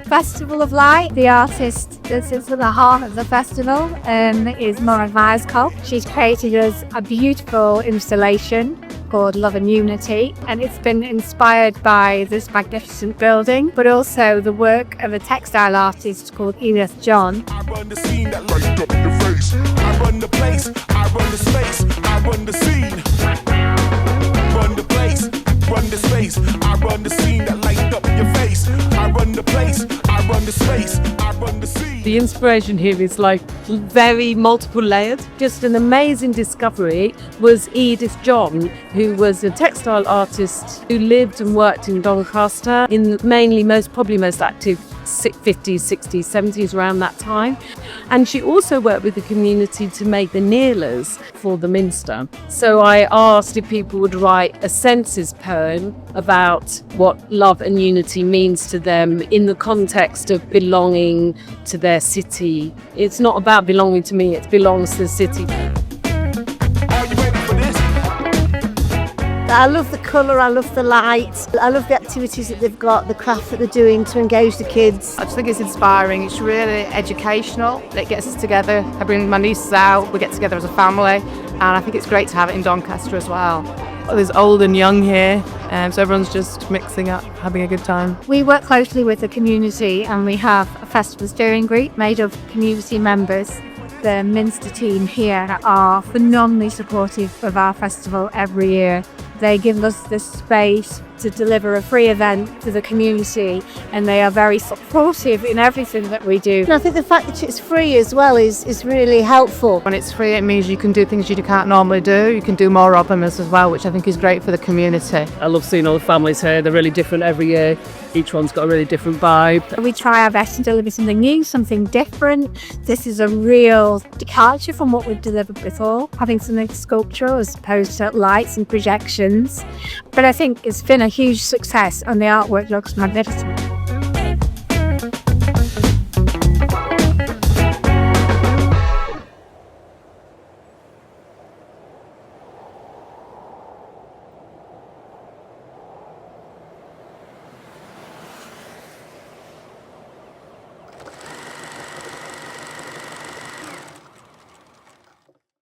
Festival of Light. The artist that sits at the heart of the festival is Morag Myerscough. She's created us a beautiful installation called Love and Unity, and it's been inspired by this magnificent building, but also the work of a textile artist called Edith John. I run the scene that light up your face. I run the place, I run the space, I run the scene. Run the place, run the space, I run the scene that light up your face. I run the place, I run the space, I run the scene. The inspiration here is like very multiple layered. Just an amazing discovery was Edith John, who was a textile artist who lived and worked in Doncaster in mainly probably most active 50s, 60s, 70s, around that time. And she also worked with the community to make the kneelers for the Minster. So I asked if people would write a census poem about what love and unity means to them in the context of belonging to their city. It's not about belonging to me, it belongs to the city. I love the colour, I love the light, I love the activities that they've got, the craft that they're doing to engage the kids. I just think it's inspiring, it's really educational, it gets us together. I bring my nieces out, we get together as a family, and I think it's great to have it in Doncaster as well. There's old and young here, so everyone's just mixing up, having a good time. We work closely with the community, and we have a festival steering group made of community members. The Minster team here are phenomenally supportive of our festival every year. They give us the space to deliver a free event to the community, and they are very supportive in everything that we do. And I think the fact that it's free as well is really helpful. When it's free, it means you can do things you can't normally do. You can do more of them as well, which I think is great for the community. I love seeing all the families here. They're really different every year. Each one's got a really different vibe. We try our best to deliver something new, something different. This is a real departure from what we've delivered before, having something sculptural as opposed to lights and projections. But I think it's been a huge success, and the artwork looks magnificent.